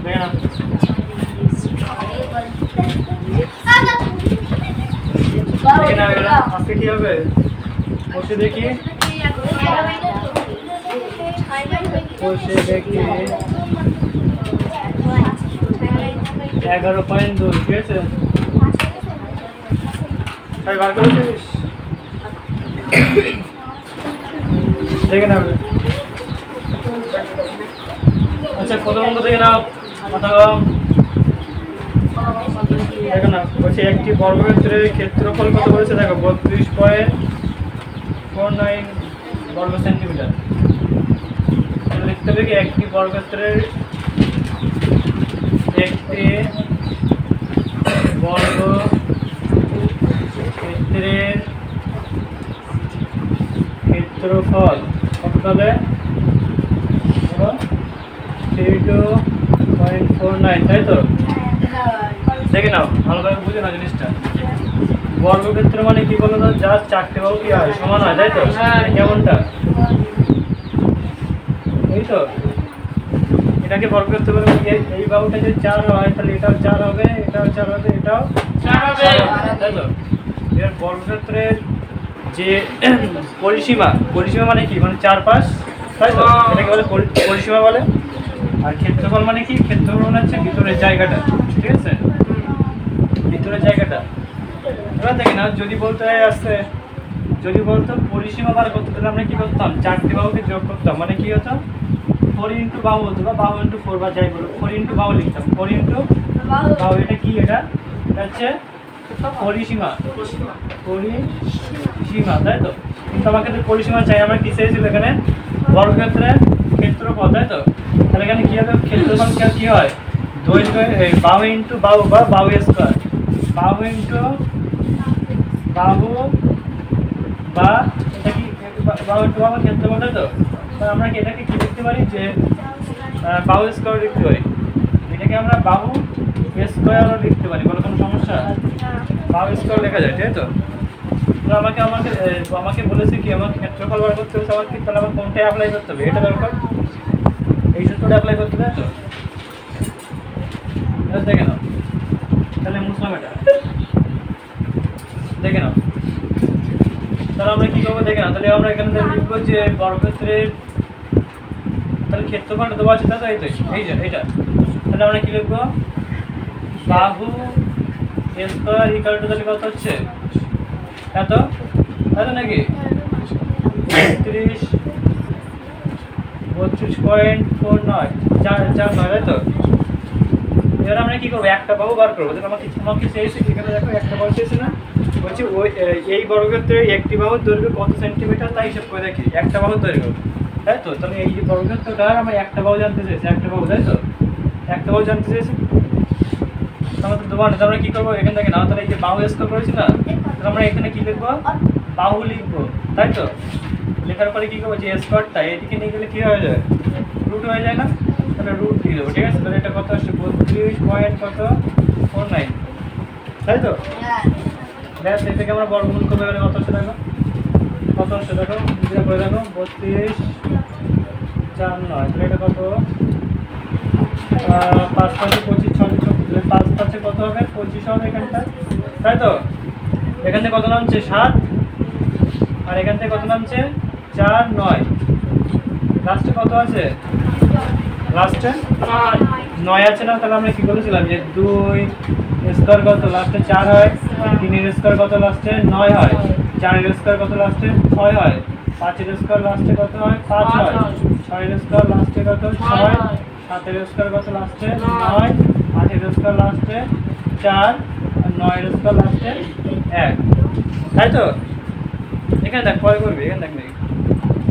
দেখে নাও আজকে কি হবে বসে দেখি 11.2 ঠিক আছে বার করেছিস দেখে নাও আচ্ছা কত অঙ্ক দেখে নাও কথা দেখো না বলছি একটি বর্গক্ষেত্রের ক্ষেত্রফল কত বলেছে দেখো 32.49 বর্গ সেন্টিমিটার লিখতে হবে কি একটি বর্গক্ষেত্রের একটি বর্গক্ষেত্রের ক্ষেত্রফল কত হবে 32.49 তাই তো দেখে নাও ভালোভাবে বুঝে নাও জিনিসটা বর্গক্ষেত্র মানে কি বলো তো যার চারটে বাহু কি হয় সমান হয় তাই তো কেমনটা এই তো এটাকে বর্গক্ষেত্র বলে এই বাহুটা যদি 4 হয় তাহলে এটাও 4 হবে এটাও 4 হবে এটাও 4 হবে তাই তো এর বর্গক্ষেত্রের যে পরিসীমা মানে কি মানে 4 5 তাই তো এটাকে বলে পরিসীমা বলে আর ক্ষেত্রফল মানে কি ক্ষেত্রফল মানে হচ্ছে ভিতরের জায়গাটা ঠিক আছে ভিতরের জায়গাটা এবার দেখে না যদি বলতে আসছে যদি বলতো পরিসীমা বার করতে তাহলে আমরা কি করতাম চারটি বাহুকে যোগ করতাম মানে কি হতো 4 ইন্টু বাহু হতো বা বাহু ইন্টু 4 বা যাই বলো 4 ইন্টু বাহু লিখতাম 4 ইন্টু বাহু এটা কি এটা হচ্ছে পরিসীমা তাই তো কিন্তু আমাকে তো পরিসীমা চাই আমরা কি চাইছিল এখানে বর্গক্ষেত্রের ক্ষেত্রফল তাই তো তাহলে এখানে কি হবে ক্ষেত্রফল কি হয় দৈর্ঘ্য বাহু ইন্টু বাহু বা বাহু স্কয়ার বাহু ইন্টু বাহু বা এটা কি বাহু ইন্টু বাহু ক্ষেত্রফল তাই তো আমরা কি এটাকে কি লিখতে পারি যে বাহু স্কয়ার লিখতে পারি এটাকে আমরা বাহু স্কয়ারও লিখতে পারি বলো কোনো সমস্যা বাহু স্কয়ার লেখা যায় তাই তো আমাকে বলেছে কি আমার ক্ষেত্রফল বার করতে হবে আমাকে তাহলে আমার কোনটা অ্যাপ্লাই করতে হবে এটা দরকার এই সূত্রটা অ্যাপ্লাই করতে হবে তো দেখে নাও তাহলে মুসলাম এটা দেখে নাও তাহলে আমরা কি করবো দেখে নাও তাহলে আমরা এখানে লিখবো যে বর্গক্ষেত্রের তাহলে ক্ষেত্রফলটা দেওয়া আছে তাই তো এই যে এইটা তাহলে আমরা কি লিখবো বাহু স্কয়ার ইকুয়াল টু তাহলে কত হচ্ছে এত নাকি 32.49 তাই তো এবার আমরা কি করবো একটা বাহু বার করবো আমাকে চেয়েছি এখানে দেখো একটা বাহু চেয়েছে না বলছি ওই এই বর্গক্ষেত্রের একটি বাহুর দৈর্ঘ্য কত সেন্টিমিটার তাই হিসাব করে দেখি একটা বাহুর দৈর্ঘ্য তাই তো তাহলে এই যে বর্গক্ষেত্রটার আমরা একটা বাহু জানতে চাইছি একটা বাহু তাই তো একটা বাহু জানতে চাইছি আমাদের দোকানে আমরা কি করবো এখান থেকে না তাহলে এই যে বাহু স্কয়ার করেছি না তাহলে আমরা এখানে কি লিখবো বাহু লিখবো তাই তো লেখার পরে কি করবো যে স্কয়ারটা এদিকে নিয়ে গেলে কি হয়ে যায় রুট হয়ে যায় না তাহলে রুট দিয়ে দেবো ঠিক আছে তাহলে এটা কত আসছে 32.49 তাই তো ব্যাস এই থেকে আমরা বর্গমূল করবো এবারে কত আসছে দেখো করে দেখো 32.49 তাহলে এটা কত 5 5 25 6 5 5 কত হবে 25 হবে এখানটা তাই তো এখান থেকে কত নামছে 7 আর এখান থেকে কত নামছে 4 9 লাস্টে কত আছে লাস্টে 9 আছে না তাহলে আমরা কি বলেছিলাম যে 2 স্কয়ার কত লাস্টে 4 হয় 3 এর স্কয়ার কত লাস্টে 9 হয় 4 এর স্কয়ার কত লাস্টে 6 হয় 5 এর স্কয়ার লাস্টে কত হয় 5 হয় 6 এর স্কয়ার লাস্টে কত 6 7 এর স্কয়ার কত লাস্টে 9 8 এর স্কয়ার লাস্টে 4 আর 9 এর স্কয়ার লাস্টে 1 তাই তো এখানে দেখ পরে করবি এখানে দেখ নাকি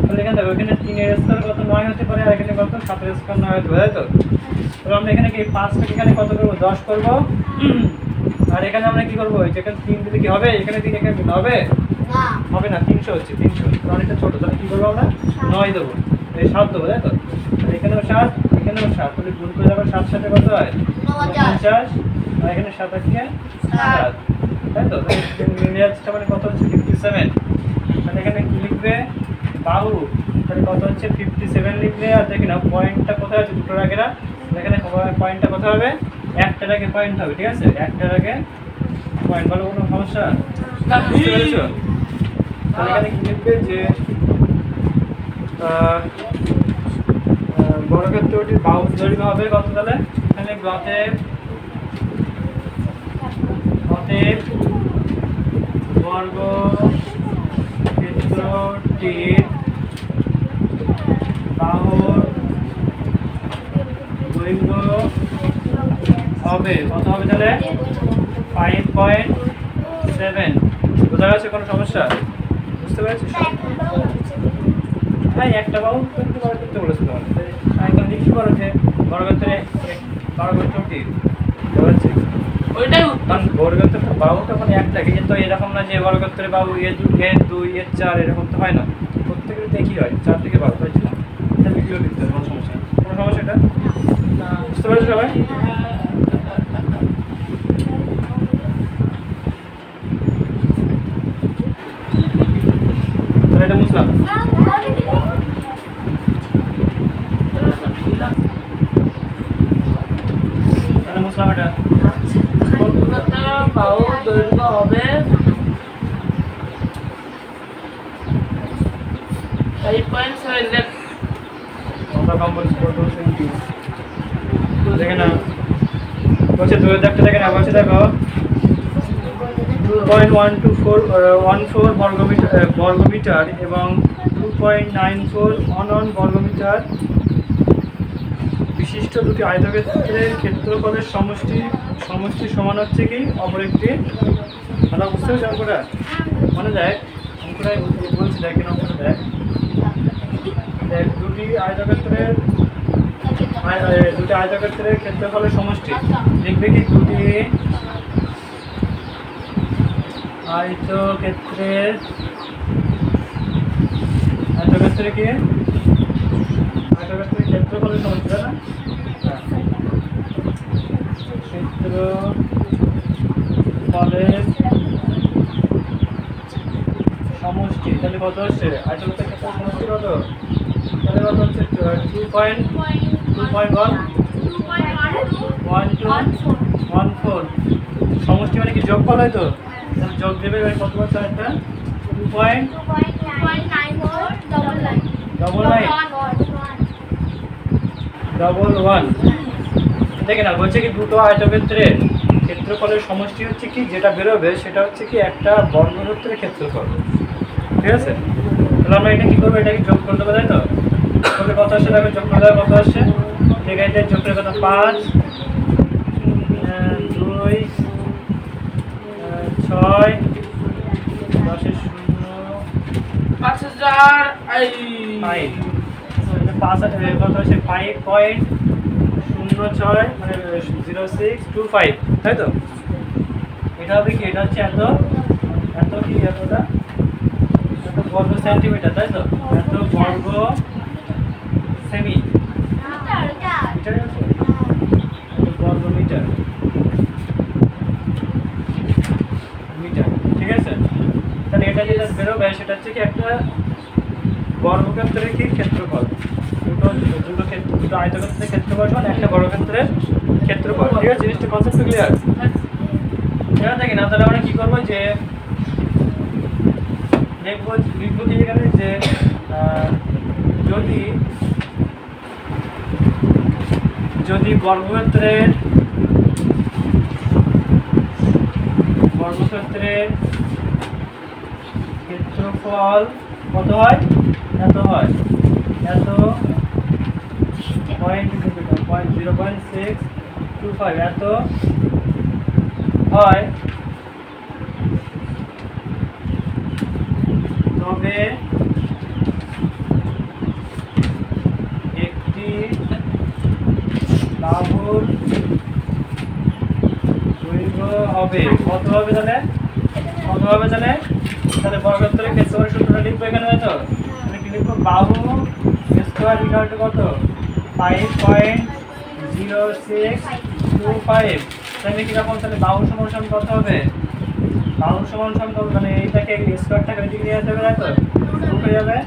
তাহলে এখানে দেখো এখানে 3 এর স্কয়ার কত 9 হতে পারে আর এখানে কত 7 এর স্কয়ার 9 হতে পারে তাই তো তাহলে আমরা এখানে কি 5 থেকে এখানে কত করব 10 করব আর এখানে আমরা কি করব এই যে এখানে 3 দিলে কি হবে এখানে 3 এখানে হবে না হবে না 300 হচ্ছে 300 কারণ এটা ছোট তাহলে কি করব আমরা 9 দেব এই 7 দেব তাই তো আর এখানেও 7 এখানেও 7 তাহলে গুণ করে আবার 7 সাথে কত হয় 49 আর এখানে 7 আছে 7 তাই তো নিউমেরিক্সটা মানে কত হচ্ছে 57 তাহলে এখানে কি লিখবে বাহু তাহলে কত হচ্ছে 57 লিখবে আর দেখি না পয়েন্টটা কোথায় আছে দুটোর আগে না এখানে পয়েন্টটা কত হবে? একটার আগে পয়েন্ট হবে, ঠিক আছে? একটার আগে পয়েন্ট, বলো কোনো সমস্যা? বুঝতে পেরেছো? তাহলে এখানে কি লিখবে যে বর্গক্ষেত্রটির বাহু দৈর্ঘ্য হবে কত? তাহলে এখানে অতএব বর্গক্ষেত্রটির বাহুর দৈর্ঘ্য হবে কত হবে? তাহলে 5.7। বোঝা গেছে কোনো সমস্যা? বুঝতে পেরেছি? হ্যাঁ, একটা বাহু করতে বলেছে তোমার। এখন লিখতে পারো যে বর্গক্ষেত্রটির বুঝতে ওইটাই কারণ বর্গক্ষেত্রের বাহুটা মানে একটাকে, কিন্তু এরকম না যে বর্গক্ষেত্রের বাহু এর 2 এর 4 এরকম তো হয় না, প্রত্যেকের একই হয়, 4 থেকে 12, তাই না? এটা ভিডিও লিখতে হবে, কোনো সমস্যা এটা? বুঝতে পারছো সবাই? তাহলে এটা বুঝলাম। তাহলে বুঝলাম এটা বাহু দৈর্ঘ্য হবে 5.7। আমরা কম বলছি দেখে না, বলছে 2000 দেখে না, বলছে দেখো 2.14 বর্গমিটার এবং 2.94 বর্গমিটার বিশিষ্ট দুটি আয়তক্ষেত্রের ক্ষেত্রফলের সমষ্টি সমান হচ্ছে কি অপর একটি। আমরা বুঝতে পারছি অঙ্কটা? মনে দেখ অঙ্কটাই বলছি, দেখেন অঙ্কটা দেখ। দুটি আয়তক্ষেত্রের ক্ষেত্রফলের সমষ্টি লিখবে কি? দুটি আয়তক্ষেত্রের কি আয়তক্ষেত্রের ক্ষেত্রফলের সমষ্টি, তাই না? ক্ষেত্রফলের সমষ্টি তাহলে কত হচ্ছে? আয়তক্ষেত্রের ক্ষেত্রের সমষ্টি কত? তাহলে কত হচ্ছে? 2.1214। সমষ্টি মানে কি যোগফল হয় তো? যোগ দেবে, কত হচ্ছে? একটা 2.11 দেখে না, বলছে কি দুটো আয়তক্ষেত্রের ক্ষেত্রফলের সমষ্টি হচ্ছে কি যেটা বেরোবে সেটা হচ্ছে কি একটা বর্গক্ষেত্রের ক্ষেত্রফল, ঠিক আছে? তাহলে আমরা এটা কি করবো? এটাকে যোগ করে দেবো, তাই তো? তাহলে কত আসছে? দেখো যোগ করে দেবো, কত আসছে? ঠিক আছে, যোগ করে কত? 5 2 6 10 5000 5 কত আসছে? 5.06 মানে 0625, তাই তো? এটা হবে কি? এটা হচ্ছে এত কি এতটা এত বর্গ সেন্টিমিটার, তাই তো? এত বর্গ সেমি বর্গ মিটার, ঠিক আছে? তাহলে এটা যেটা বেরোবে সেটা হচ্ছে কি একটা বর্গক্ষেত্রের কি ক্ষেত্রফল, দুটো আয়তক্ষেত্রের ক্ষেত্রফল সমান একটা বর্গক্ষেত্রের ক্ষেত্রফল, ঠিক আছে? জিনিসটা কনসেপ্ট ক্লিয়ার? এবার দেখি না, তাহলে আমরা কি করবো যে লিখবো কি এখানে যে যদি বর্গক্ষেত্রের ক্ষেত্রফল কত হয়? এত হয়, এত 0.625 এত হয়, তবে একটি বাহুর দৈর্ঘ্য হবে কত হবে? তাহলে কত হবে? তাহলে বর্গক্ষেত্রের ক্ষেত্রফলের সূত্রটা লিখবো এখানে, তাই তো? তাহলে কি লিখবো? বাহু স্কয়ার ইকুয়াল টু কত? 5.0625। তাহলে কিরকম? তাহলে বাহু সমান কত হবে? বাহু সমান কত? মানে এইটাকে স্কয়ারটাকে এদিকে নিয়ে আসতে হবে, তাই তো? রুট হয়ে যাবে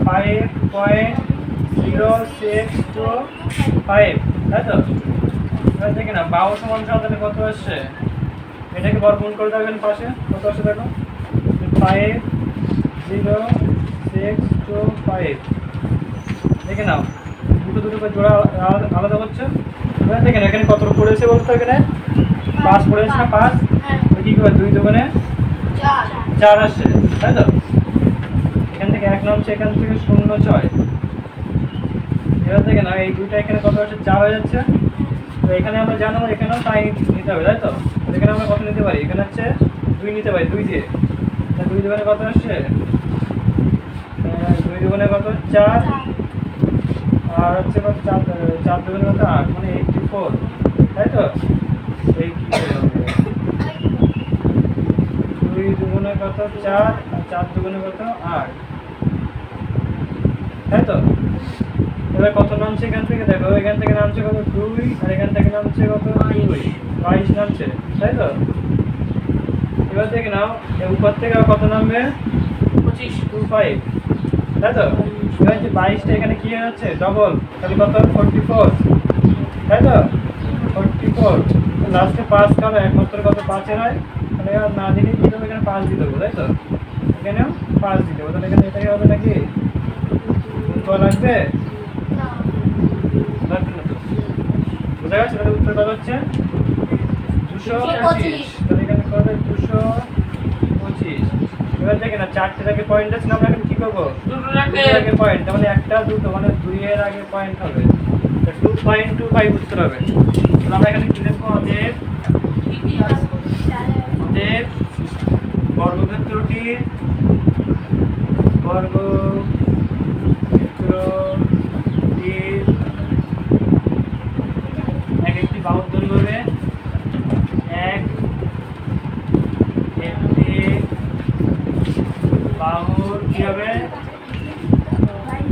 5.0625, তাই তো? এবার দেখে না 52 সমান তাহলে কত আসছে? এটাকে বর্গমূল করে দেবেন পাশে, কত আসছে দেখো? 5 0 6 2 5। দেখে নাও দুটো করে জোড়া আলাদা হচ্ছে। এবার দেখেন এখানে কত পড়েছে বলতো? এখানে 5 পড়েছে না? 5 কি করে 2 দোকানে 4 আসছে, তাই তো? এখান থেকে 1 নামছে, এখান থেকে 0 6। এবার দেখে না এই দুইটা এখানে কত আসছে? 4 হয়ে যাচ্ছে। তো এখানে আমরা জানো এখানেও তাই নিতে হবে, তাই তো? এখানে আমরা কত নিতে পারি? এখানে হচ্ছে 2 নিতে পারি, 2 দিয়ে। 2 দোকানে কত আসছে? 2 দোকানে কত? 4। আর হচ্ছে কত? 4 দোকানে কত? 8, মানে 84, তাই তো? এই কি করে হবে? 2 দুগুণে কত? 4, আর 4 দুগুণে কত? 8, তাই তো? এবার কত নামছে এখান থেকে? দেখো এখান থেকে নামছে কত? 2, আর এখান থেকে নামছে কত? 2, 22 নামছে, তাই তো? এবার দেখে নাও এই উপর থেকে কত নামবে? 25 25, তাই তো? এবার যে 22টা এখানে কি হচ্ছে? ডবল, তাহলে কত? 44, তাই তো? 44 লাস্টে 5 কারো একমাত্র কত? 5 এর হয়। তাহলে আর না দেখে কি দেবো? এখানে 5 দিয়ে দেবো, তাই তো? এখানেও 5 দিয়ে দেবো। তাহলে এখানে এটাই হবে নাকি? উত্তর লাগবে? লাগবে না তো? বোঝা গেছে? তাহলে উত্তর কত হচ্ছে? 225। তাহলে এখানে কত হবে? 225। এবার দেখে না 4টের আগে পয়েন্ট আছে না, আমরা এখন কি করবো? দুটোর দুটোর আগে পয়েন্ট, তার মানে একটা দুটো মানে 2 এর আগে পয়েন্ট হবে। 2.25 উত্তর হবে। তাহলে আমরা এখানে কি লিখবো? অতএব বর্গক্ষেত্রটির এক একটি বাহুর দৈর্ঘ্য হবে, একটি বাহুর কি হবে?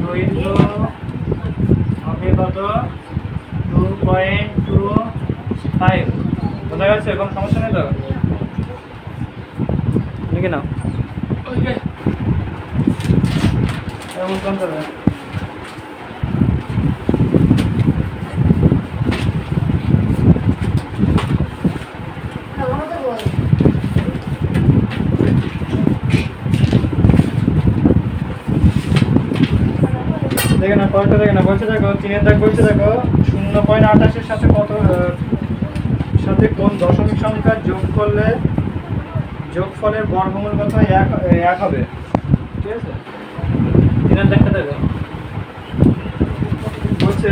দৈর্ঘ্য হবে কত? 2.25। বোঝা গেছে? কোনো সমস্যা নেই তো? লিখে নাও। ওকে এমন কোন করবে? দেখে না পয়েন্টটা দেখে না, বলছে দেখো 3 দাগ বলছে দেখো 0.28 এর সাথে কত সাথে কোন দশমিক সংখ্যা যোগ করলে যোগফলের বর্গমূল কত? 1 হবে, ঠিক আছে? 3 দাগটা দেখো বলছে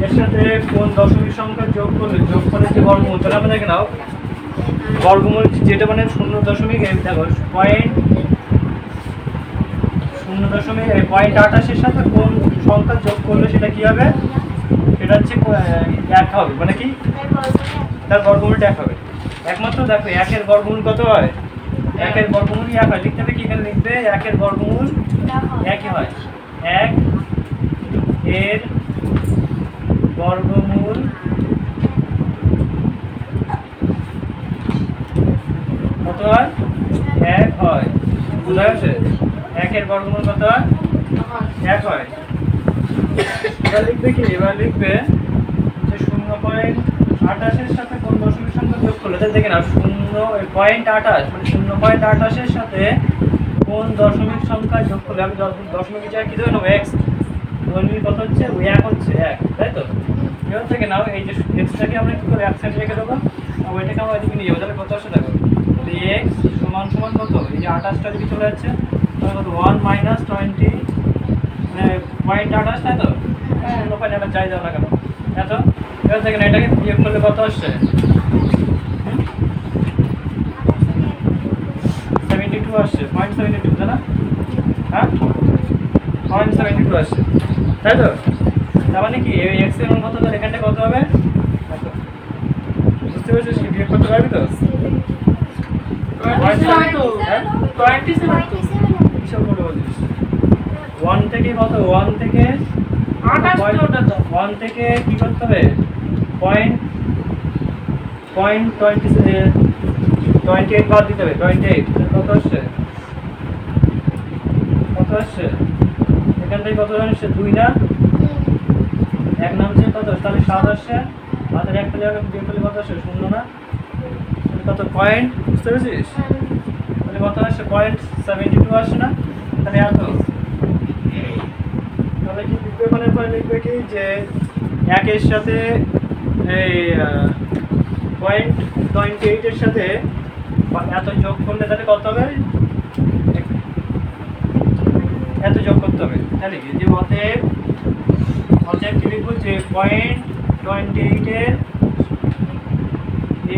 এর সাথে কোন দশমিক সংখ্যা যোগ করলে যোগফলের যে বর্গমূল, তাহলে আমরা দেখে নাও বর্গমূল যেটা মানে 0.1 দেখো পয়েন্ট 0.28 এর সাথে কোন সংখ্যা যোগ করলে সেটা কি হবে? সেটা হচ্ছে 1 হবে, মানে কি তার বর্গমূলটা 1 হবে। একমাত্র দেখো 1 এর বর্গমূল কত হয়? 1 এর বর্গমূলই 1 হয়। লিখতে হবে কি? এখানে লিখবে 1 এর বর্গমূল 1ই হয়। 1 এর বর্গমূল কত হয়? 1 হয়। বুঝা গেছে? 1 এর বর্গমূল কত হয়? 1 হয়। এবার লিখবে কি? এবার লিখবে যে 0.28 এর সাথে কোন দশমিক সংখ্যা যোগ করলে, তাহলে দেখে না 0.28 মানে 0.28 এর সাথে কোন দশমিক সংখ্যা যোগ করলে আমি দশমিক জায়গায় কি ধরে নেবো? x দশমিক কত হচ্ছে? 1 হচ্ছে 1, তাই তো? এবার থেকে নাও এই যে এক্সটাকে আমরা কি করে এক সাইডে রেখে দেবো, আর ওইটাকে আমরা এদিকে নিয়ে যাবো। তাহলে কত আসছে দেখো? x সমান সমান কত? এই যে 28টা দিকে চলে যাচ্ছে, তাহলে কত? 1 - 20 মানে 0.28, তাই তো? 0.28 যাই দাও না কেন এত। এবার দেখেন এটাকে বিয়োগ করলে কত আসছে? 72 আসছে, 0.72, তাই না? হ্যাঁ 0.72 আসছে, তাই তো? তার মানে কি এই x এর মান কত? তাহলে এখানটা কত হবে? বুঝতে পেরেছিস কি? বিয়োগ করতে পারবি তো? 27 কিসব করে বলিস? 1 থেকে কত? 1 থেকে 1 থেকে কি করতে হবে? পয়েন্ট 28 বাদ দিতে হবে। 28 কত আসছে? কত আসছে? এখান থেকে কত আসছে? 2 না? এক নামছে কত, তাহলে 7 আসছে, হাতের একটা জায়গা বিয়োগ করলে কত আসে, 0 না, কত পয়েন্ট, বুঝতে পেরেছিস? তাহলে কত আসছে, 0.72 আসছে না, তাহলে এত। তাহলে কি লিখবে, মানে পরে লিখবে কি যে 1 এর সাথে এই 0.28 এর সাথে এত যোগ করলে তাহলে কত হবে, এত যোগ করতে হবে। তাহলে কি যে অতএব কি লিখবো যে 0.28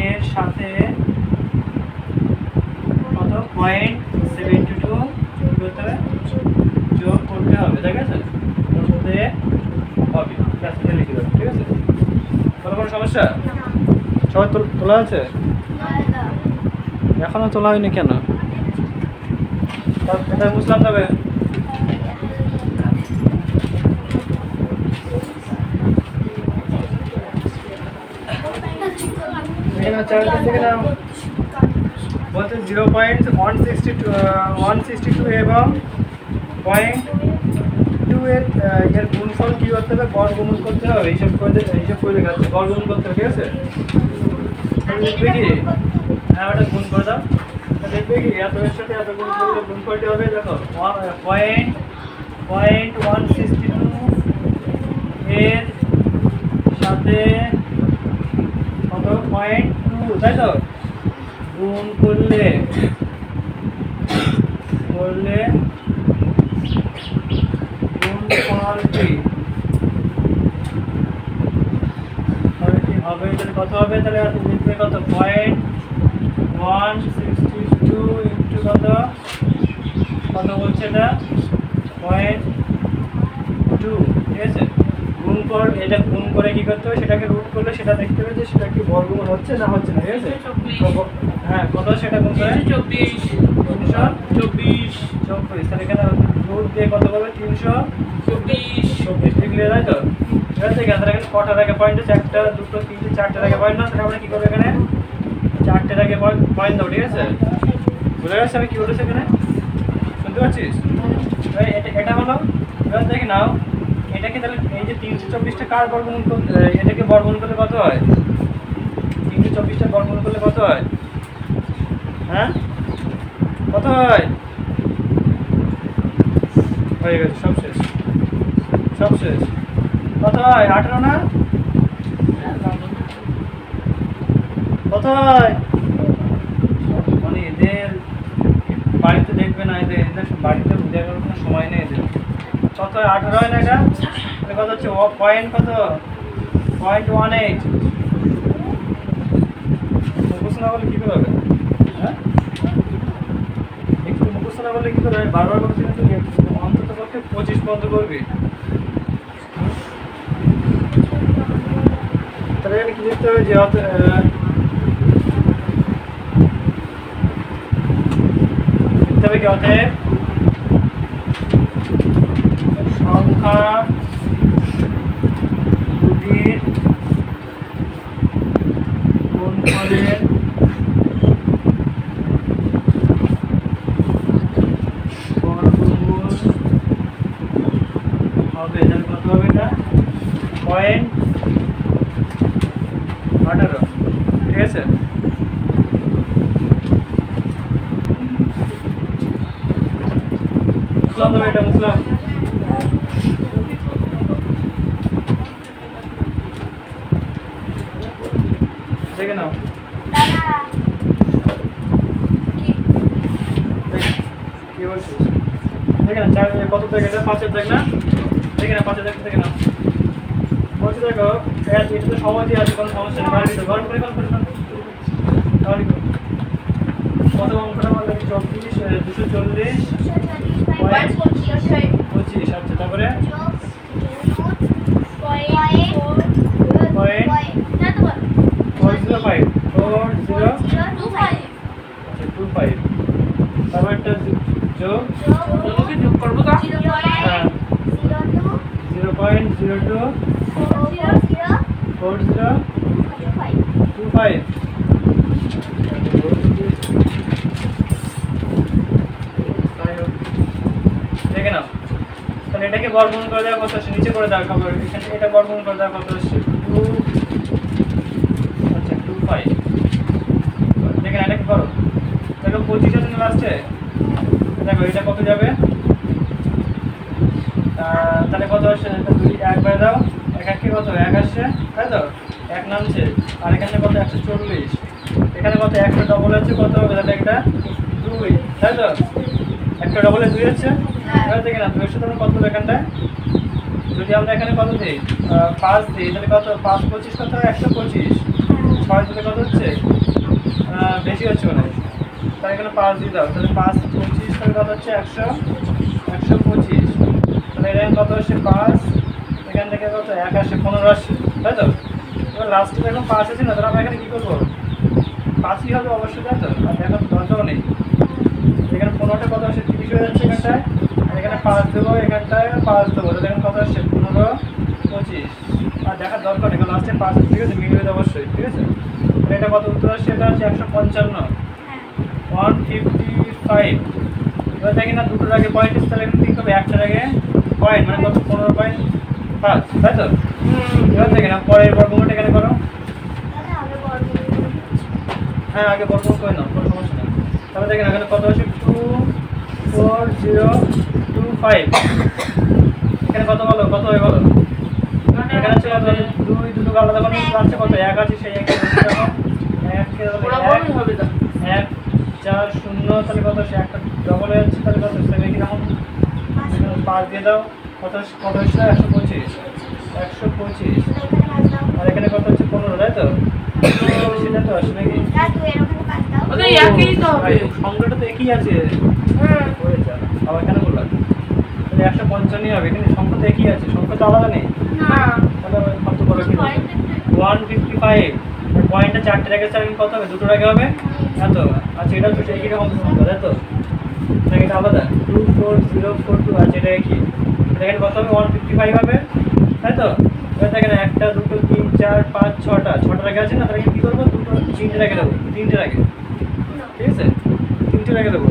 এর সাথে কত 0.72 করতে হবে, যোগ করতে হবে, ঠিক আছে, করতে হবে, ক্লাসে লিখে দেবো, ঠিক আছে। কোনো সমস্যা, সবাই তোলা আছে, এখনো তোলা হয়নি কেন, এটা বুঝলাম। তবে বলতে 0.162 এবং 0.2 এর গুণফল কি করতে হবে, বর্গমূল করতে হবে, হিসাব করে দেখাচ্ছে, বর্গমূল করতে হবে, ঠিক আছে। লিখবে কি, হ্যাঁ ওটা গুণ করে দাও, লিখবে কি এত এর সাথে এত গুণ করলে গুণফলটি হবে, দেখো 0.162 এর সাথে কত 0.2, তাই তো, গুণ করলে গুণফলটি হবে, তাহলে কত হবে, তাহলে লিখবে কত 0.162 ইন্টু কত বলছে এটা 0.2, ঠিক আছে। গুণ কর, এটা গুণ করে কি করতে হবে, সেটাকে রুট করলে সেটা দেখতে হবে যে সেটা কি বর্গমূল হচ্ছে না হচ্ছে না, ঠিক আছে। হ্যাঁ কত, সেটা গুণ করে 24, তাহলে এখানে রুট দিয়ে কত করবে, 324 লিখলে, তাই তো। ঠিক আছে, এখানে কটার আগে পয়েন্ট আছে, 1 2 3 4টের আগে পয়েন্ট না, তাহলে আমরা কি করবো, এখানে 4টের আগে পয়েন্ট দাও, ঠিক আছে। বুঝে গেছে আমি কি বলেছি এখানে, শুনতে পাচ্ছিস? এটা হলো, এবার দেখে নাও এটাকে, তাহলে এই যে 324টা কার বর্গমূল, এটাকে বর্গমূল করলে কত হয়, 324টা বর্গমূল করলে কত হয়, হ্যাঁ কত হয়, হয়ে গেছে, সব শেষ, কত হয়, 18 না, কত হয়, মানে এদের বাড়িতে দেখবে না, এদের বাড়িতে দেখার কোনো সময় নেই এদের, কত হয়, 18 হয় না, এটা কত হচ্ছে, পয়েন্ট কত 0.18, মুখস্থ না বলে কী করে হবে, হ্যাঁ একটু মুখস্থ না বললে কী করে হবে, বারবার করছি কিন্তু অন্তত পক্ষে 25 পর্যন্ত করবি। তাহলে এখানে কী লিখতে হবে, যে লিখতে হবে কি, অতএব সংখ্যা দুটির গুণফলের বর্গমূল হবে, তাহলে কত হবে, এটা 0.18, ঠিক আছে। বুঝলাম তবে এটা, বুঝলাম। দেখে নাও, কি বলছিস, দেখে না, কত দেখ, এটা 5-এর দেখ না, দেখে না 5-এর দেখে নাও, বলছি দেখো এটা তো সহজই আছে, কোনো সমস্যা নেই, বাড়ি তো গরম করে তাহলে কত অঙ্কটা বললাম, 240 25, আচ্ছা, তারপরে 405, তারপর একটা যোগ, যোগ করবো কা, হ্যাঁ 0.02 4025, দেখে নাও, তাহলে এটাকে বর্গমূল করে দেওয়া কত আসছে নিচে করে দেওয়া খবর এখানে এটা বর্গমূল করে দেওয়া কত আসছে 2 আচ্ছা 25 দেখেন এটা কি করো দেখো 25 আছে না লাস্টে দেখো এটা কত যাবে তাহলে কত আসছে দুই একবার দাও এক এক কত এক আসছে তাই তো এক নামছে আর এখানে কত 140 এখানে কত একটা ডবল আছে কত হবে তাহলে একটা 2 তাই তো একটা ডবলে 2 আছে এবার দেখেন না 2 এর সাথে কত হবে এখানটায় যদি আমরা এখানে কত দিই 5 দিই তাহলে কত 5 25 কত 125 6 দিলে কত হচ্ছে বেশি হচ্ছে মানে তাহলে এখানে 5 দিয়ে দাও তাহলে 5 25 তাহলে কত হচ্ছে 125 তাহলে এখানে কত আসছে 5 এখান থেকে কত 1 আসছে 15 আসছে তাই তো এবার লাস্টে যখন 5 আছে না তাহলে আমরা এখানে কী করবো 5ই হবে অবশ্যই তাই তো আর এখন দরকারও নেই এখানে 15টা কত আসছে 30 হয়ে যাচ্ছে এখানটায় আর এখানে 5 দেবো এখানটায় 5 দেবো তাহলে এখানে কত আসছে 15 25 আর দেখার দরকার নেই কারণ লাস্টে 5 ঠিক আছে মিলবে অবশ্যই ঠিক আছে তাহলে এটা কত উত্তর আসছে এটা হচ্ছে 155 155 এবার দেখি না দুটোর আগে পয়েন্ট তাহলে এখানে ঠিক হবে একটার আগে পয়েন্ট মানে কত 15.5 তাই তো এবার দেখি না পরের বর্গমূলটা এখানে করো হ্যাঁ আগে বর্গমূল করে নাও কোনো সমস্যা নেই তাহলে দেখেন এখানে কত আছে 24025 এখানে কত বলো কত হয়ে বলো এখানে হচ্ছে কত 2 দুটো আলাদা করে আছে কত 1 আছে সেই 1 দেখো 1 কে হবে না 1 4 0 তাহলে কত সে একটা ডবল হয়ে যাচ্ছে তাহলে কত সেটা কি রকম 5 দিয়ে দাও কত কত হচ্ছে 125 আর এখানে কত হচ্ছে 15 তাই তো সেটা তো আসবে নাকি ওটা একই তো হবে সংখ্যাটা তো একই আছে হয়ে যাবে আবার এখানে বললাম তাহলে 155 হবে কিন্তু সংখ্যা তো একই আছে সংখ্যা তো আলাদা নেই না তাহলে কত বড় কি 155 আর পয়েন্টটা চারটে আগে চার কত হবে দুটোর আগে হবে এত আচ্ছা এটা তো একই রকম সংখ্যা তাই তো নাকি এটা আলাদা 24042 আছে এটা একই এখানে কত হবে 155 হবে তাই তো এবার দেখেন একটা দুটো 3 4 5 6টা আগে আছে না তাহলে কি করবো দুটো তিনটে আগে দেবো তিনটে আগে ঠিক আছে তিনটে আগে দেবো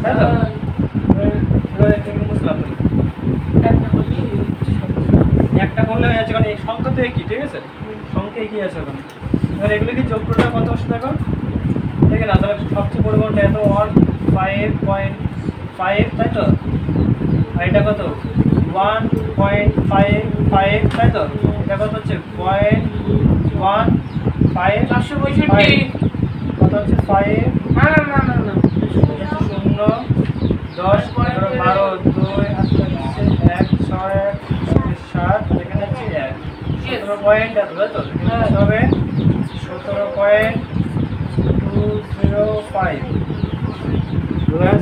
তাই তো এবার তুমি বুঝলাম একটা করলে হয়ে যাচ্ছে কারণ এই সংখ্যা তো একই ঠিক আছে সংখ্যা একই আছে ওখানে এবার এগুলো কি যোগ করলে কত আসছে দেখো দেখে না তাহলে সবচেয়ে বড় কোনটা এত 1.5 তাই তো আর এটা কত 1.55 তাই তো এটা কত হচ্ছে 0.15 565 কত হচ্ছে 5 না না না না না 0 10 15 12 2 1 6 7 এখানে হচ্ছে 1 17 পয়েন্ট এত তাই তো হবে 17.205 ব্যাস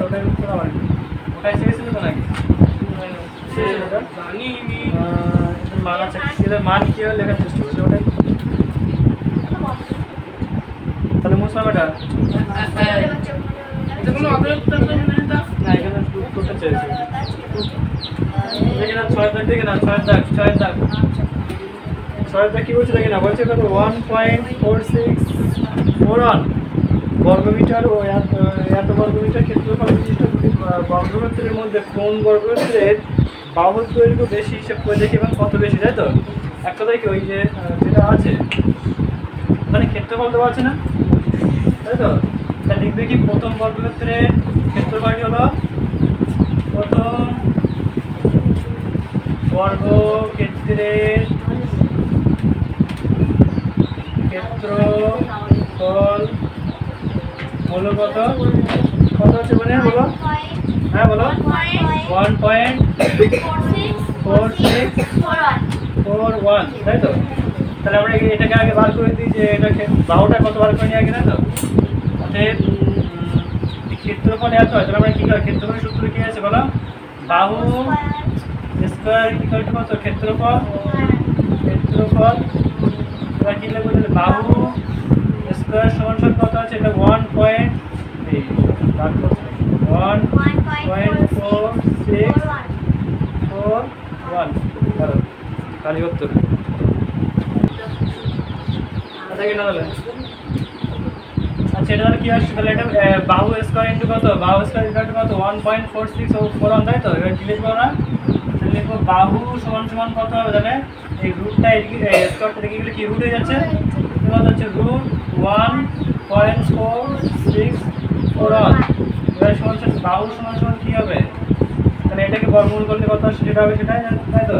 ওটাই উত্তর আমার ওটাই চেয়েছিল তো নাকি জানি মান আছে এদের মান কি হবে লেখার চেষ্টা করছে ওটাই তাহলে মুসলাম এটা এটা কোনো অতিরিক্ত না এখানে উত্তরটা চেয়েছে দেখে না 6 দাগ দেখে না 6 দাগ কি বলছে দেখে না বলছে কত 1.4641 বর্গমিটার ও এত বর্গমিটার ক্ষেত্রফল বিশিষ্ট দুটি বর্গক্ষেত্রের মধ্যে কোন বর্গক্ষেত্রের বাহুর দৈর্ঘ্য বেশি হিসেব করে দেখি এবং কত বেশি তাই তো একটা দেখি ওই যে যেটা আছে ওখানে ক্ষেত্রফল দেওয়া আছে না তাই তো তা লিখবে কি প্রথম বর্গক্ষেত্রের ক্ষেত্রফলটি হলো প্রথম বর্গক্ষেত্রের ক্ষেত্রফল হলো কত হচ্ছে মানে বলো হ্যাঁ বলো 1.4641 তাই তো তাহলে আমরা এটাকে আগে বার করে দিই যে এটাকে বাহুটা কত বার করে নিয়ে আগে না তো অতএব ক্ষেত্রফল এত হয় তাহলে আমরা কী করি ক্ষেত্রফলের সূত্র কী আছে বলো বাহু স্কোয়ার ইকুয়াল টু কত ক্ষেত্রফল এবার কী লাগবে তাহলে বাহু স্কোয়ার সমান কত আছে এটা 1.1 তাহলে উত্তর আচ্ছা এটা তাহলে কি আসছে তাহলে এটা বাহু স্কয়ার ইনটু কত বাহু স্কয়ার ইনটু কত 1.4641 তাই তো এবার ডিলিট করো না তাহলে লিখো বাহু সমান সমান কত হবে তাহলে এই রুটটা এদিকে স্কয়ারটা দেখে গেলে কি রুট হয়ে যাচ্ছে কত হচ্ছে রুট 1.4641 এবার সমান সমান বাহু সমান সমান কি হবে তাহলে এটাকে বর্গমূল করলে কত আসছে যেটা হবে সেটাই তাই তো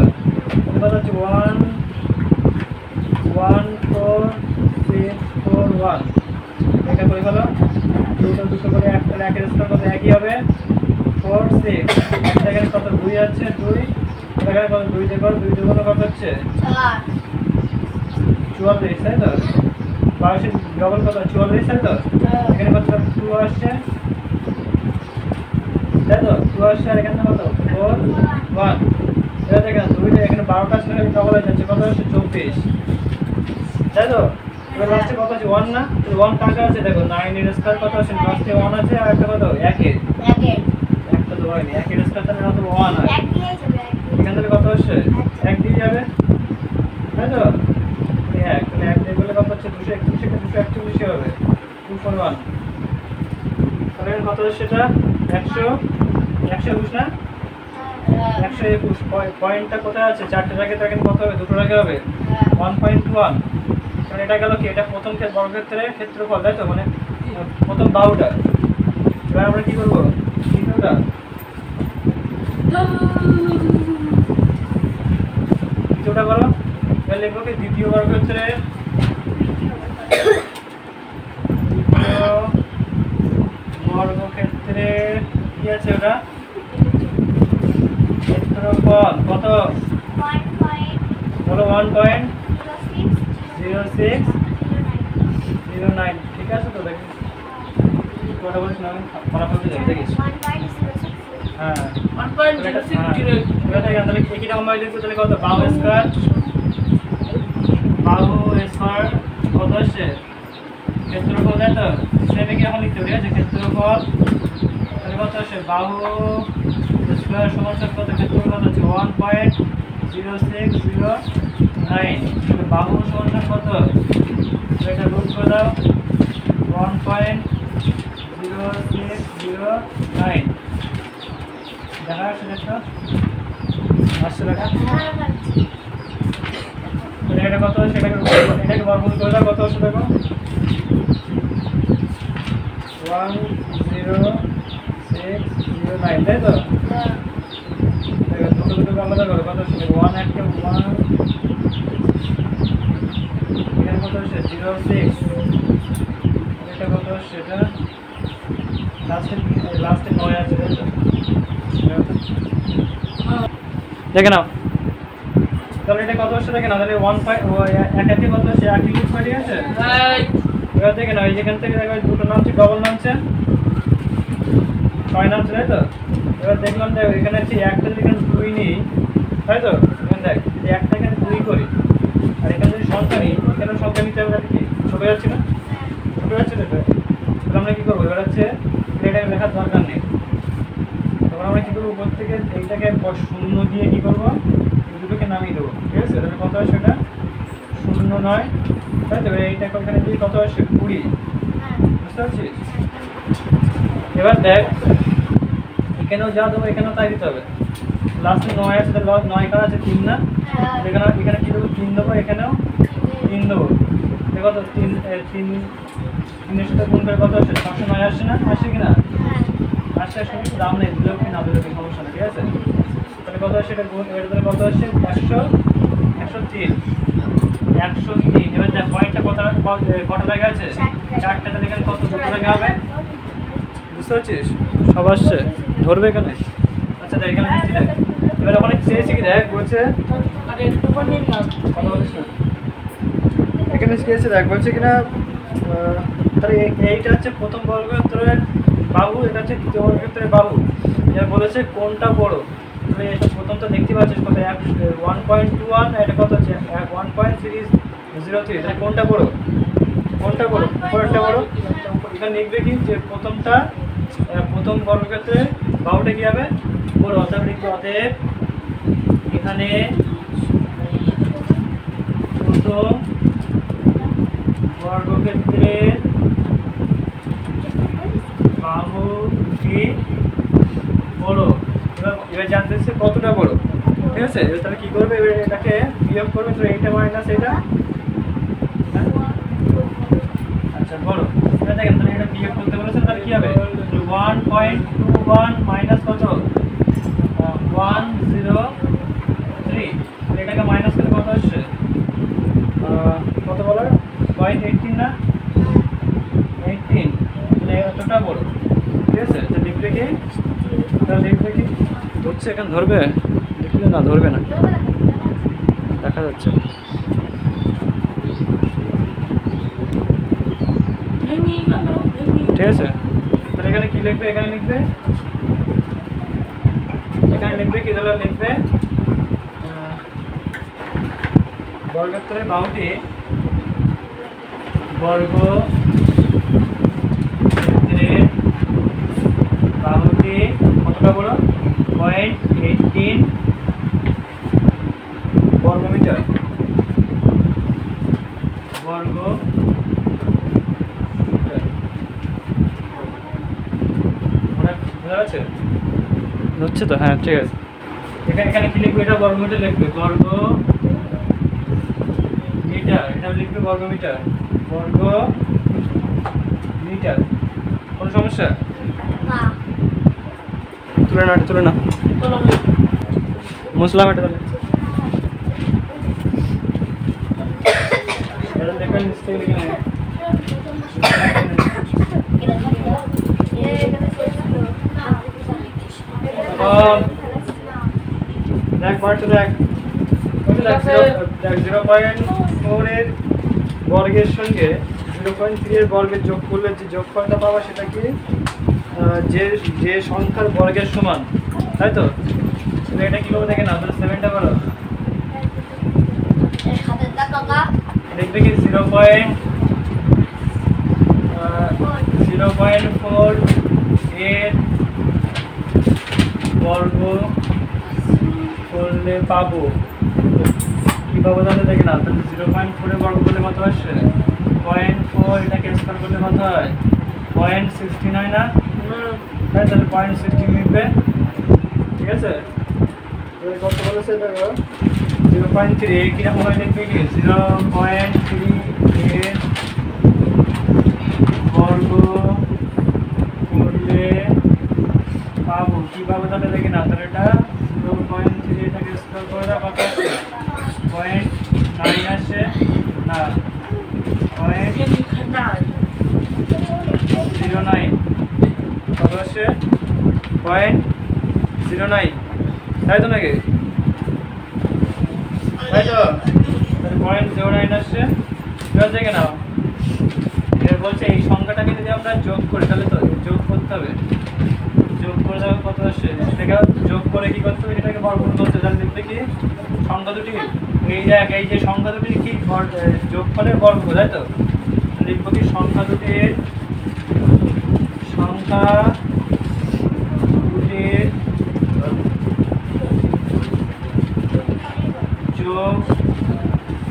কত হচ্ছে 1.4641 এটা করে ফেলো দুটো করে একটা একের স্কয়ার কত একই হবে 46 এখানে কত 2 আছে 2 এখানে কত 2 দিয়ে করো 2 দিয়ে করো কত হচ্ছে 44 তাই তো 22 ডবল কত 44 তাই তো এখানে কত 2 আসছে তাই তো 2 আসছে আর এখানে কত 4 1 এটা দেখেন 2 এখানে 12টা আসলে ডবল হয়ে যাচ্ছে কত হচ্ছে 24 তাই তো এবার লাস্টে কত আছে 1 না 1 টাকা আছে দেখো 9 এর স্কয়ার কত আছে লাস্টে 1 আছে আর একটা কত 1 এর একটা তো হয়নি 1 এর স্কয়ার তাহলে কত 1 হয় এখান থেকে কত আসছে 1 দিয়ে যাবে তাই তো হ্যাঁ তাহলে 1 দিয়ে বলে কত হচ্ছে 231 এটা 241 হবে 241 তাহলে কত হচ্ছে এটা 120 না 121 পয়েন্টটা কোথায় আছে চারটে রাখে তো এখানে কত হবে দুটো রাখে হবে 1.1 কারণ এটা গেল কি এটা প্রথম বর্গক্ষেত্রের ক্ষেত্রফল তাই তো মানে প্রথম বাহুটা এবার আমরা কি করবো দ্বিতীয়টা করো এবার লিখবো কি দ্বিতীয় বর্গক্ষেত্রের কি আছে ওটা ক্ষেত্রফল কত বলো 1.0609 ঠিক আছে তো দেখি কটা বলিস না ফলাফল দিয়ে দেখিস হ্যাঁ 1.0608 এটা থেকে তাহলে একই রকম ভাবে লিখবো তাহলে কত বাহু স্কয়ার কত আসছে ক্ষেত্রফল তাই তো সেম কি এখন লিখতে হবে ঠিক আছে ক্ষেত্রফল তাহলে কত আসছে বাহু স্কয়ার সমান কত ক্ষেত্রফল কত আছে 1.0609 বাহু সমান কত এটা রুট করে দাও 1.0609 দেখা আসছে দেখো আসছে দেখা এটা কত আছে এটাকে বর্গমূল করে দাও কত আসছে দেখো 1.0609 তাই তো দেখো দুটো আলাদা করো কত আসছে 1 একটা 1 এখানে কত আসছে 06 এটা কত আসছে এটা লাস্টে 9 আছে তাই তো দেখে নাও তাহলে এটা কত আসছে দেখে না তাহলে 1.1 কত আসছে 1 লিখে ঠিক আছে এবার দেখে নাও এই যেখান থেকে দেখো দুটো নামছে ডবল নামছে 6 নামছে তাই তো এবার দেখলাম দেখো এখানে হচ্ছে একটা এখানে 2 নিই তাই তো এখানে দেখ এই একটা এখানে 2 করি আর এখানে যদি সংখ্যা নিই এখানে সংখ্যা নিতে হবে কি ছোট যাচ্ছে না ছোট যাচ্ছে তো তাহলে আমরা কি করবো এবার হচ্ছে এটাকে লেখার দরকার নেই তখন আমরা কি করবো উপর থেকে এইটাকে শূন্য দিয়ে কি করবো দুটোকে নামিয়ে দেবো ঠিক আছে তাহলে কত আসে এটা 0.9 তাই তো এইটাকে ওখানে দিয়ে কত আসে 20 বুঝতে পারছিস এবার দেখ এখানেও যা দেবো এখানেও তাই দিতে হবে লাস্টে 9 আছে তাহলে 9 কার আছে 3 না এখানে কি দেবো 3 দেবো এখানেও 3 দেবো কত 3 3 এর সাথে গুণ করে কত আসে 609 আসছে না আসছে কিনা আসছে আসলে দাম নেই দিলেও কি না দিলেও কি সমস্যা নেই ঠিক আছে তাহলে কত আসছে এটা তাহলে কত আসছে 103 এবার দেখ পয়েন্টটা কটা জায়গা আছে চারটা তাহলে এখানে কত দুটো জায়গা হবে বুঝতে পারছিস সব আসছে ধরবে এখানে আচ্ছা দেখ এখানে লিখছি দেখ এবার ওখানে চেয়েছি কি দেখ বলছে আরে একটুখানি না কথা বলিস না এখানে চেয়েছে দেখ বলছে কিনা তাহলে এইটা হচ্ছে প্রথম বর্গক্ষেত্রের বাহু এটা হচ্ছে দ্বিতীয় বর্গক্ষেত্রের বাহু এর বলেছে কোনটা বড় তাহলে এটা প্রথমটা দেখতে পাচ্ছিস কত 1.21 এটা কত হচ্ছে 1.303 তাহলে কোনটা বড় উপরেরটা বড় এখানে লিখবে কি যে প্রথম বর্গক্ষেত্রে বাহুটা কি হবে বড় অতএব লিখবে অতএব এখানে প্রথম বর্গক্ষেত্রে আছে? তাহলে কি করবে, এটাকে বিয়োগ করবে, তো এইটা মাইনাস এটা। আচ্ছা বলো, এটা দেখেন তাহলে এটা বিয়োগ করতে বলেছেন, তাহলে কি হবে 1.21 মাইনাস কত 103, এটাকে মাইনাস করে কত আসছে কত বলো 0.18 না 18, মানে এতটা বড়। ঠিক আছে, তো লিখবে কি, তাহলে লিখবে কি ধরছে, এখানে ধরবে, লিখলে না ধরবে না, দেখা যাচ্ছে। ঠিক আছে, তাহলে এখানে কি লিখবে, এখানে লিখবে কি, তাহলে লিখবে বর্গক্ষেত্রের বাহুটি কতটা বড় 0.18 বর্গমিটার বোঝা যাচ্ছে? হচ্ছে তো, হ্যাঁ ঠিক আছে। এখানে কি লিখবে, এটা বর্গমিটার লিখবে, বর্গমিটার, এটা লিখবে বর্গমিটার, কোনো সমস্যা? তুলে না মুসলাম, এটা তাহলে দেখবেন নিশ্চয়ই লিখে নেবে। দেখ পারছো, দেখ 0.4 এর বর্গের সঙ্গে 0.3 এর বর্গের যোগ করলে যে যোগফলটা পাবা সেটা কি যে সংখ্যার বর্গের সমান, তাই তো? এটা কি করবো দেখে না, তাহলে 7টা বলো, দেখবে কি 0.4 এর বর্গ করলে পাবো কি পাবো, তাহলে দেখে না, তাহলে 0.4 এর বর্গ করলে কত আসছে 0.4, এটাকে স্কয়ার করলে কত হয় 0.16 হয় না, তাই তাহলে 0.16 লিখবে। ঠিক আছে, কত বলেছে দেখো 0.3, কিরকম হয় লিখবে কি 0.3 এর বর্গ করলে পাবো কি পাবো, তাহলে দেখি না, তাহলে এটা 0.3 এটাকে স্কয়ার করে দাও, কত আসছে 0.9 আসছে না 0.09, কত আসছে 0.09, তাই তো নাকি, তাই তো, 0.09 আসছে। এবার দেখে নাও, এবার বলছে এই সংখ্যাটাকে যদি আমরা যোগ করি, তাহলে তো যোগ করতে হবে, যোগ করে দেওয়া কত আসছে, সেটাকে যোগ করে কি করতে হবে, এটাকে বর্গমূল করতে, তাহলে দেখবে কি সংখ্যা দুটি এই যে সংখ্যা দুটির কি যোগফলের বর্গমূল, তাই তো? লিখবো কি সংখ্যা দুটির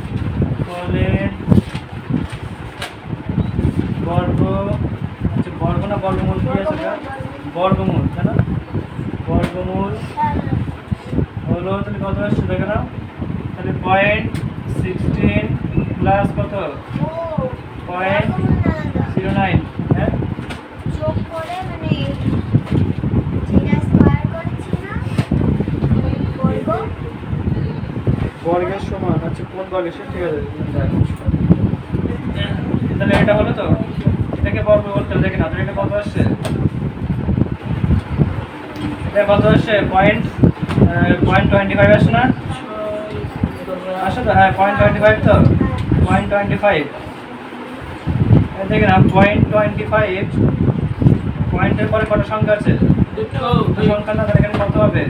যোগফলের বর্গ, আচ্ছা বর্গ না বর্গমূল কি আছে, বর্গমূল, তাই না? বর্গমূল হলো, তাহলে কত আসছে দেখে নাও, তাহলে 0.16 প্লাস কত 0.09, হ্যাঁ যোগ করে মানে যেটা স্কয়ার করছি না বর্গ বর্গের সমান, আচ্ছা কোন বর্গের, ঠিক আছে তাহলে এটা হলো তো, এটাকে বর্গ করতে হবে, দেখে না, তাহলে এটা কত আসছে, এটা কত আসছে 0.25 আসছে না, আসে তো, হ্যাঁ 0.25, তো 0.25 দেখে না 0.25, পয়েন্টের পরে কত সংখ্যা আছে, সংখ্যা না, তাহলে এখানে কত হবে,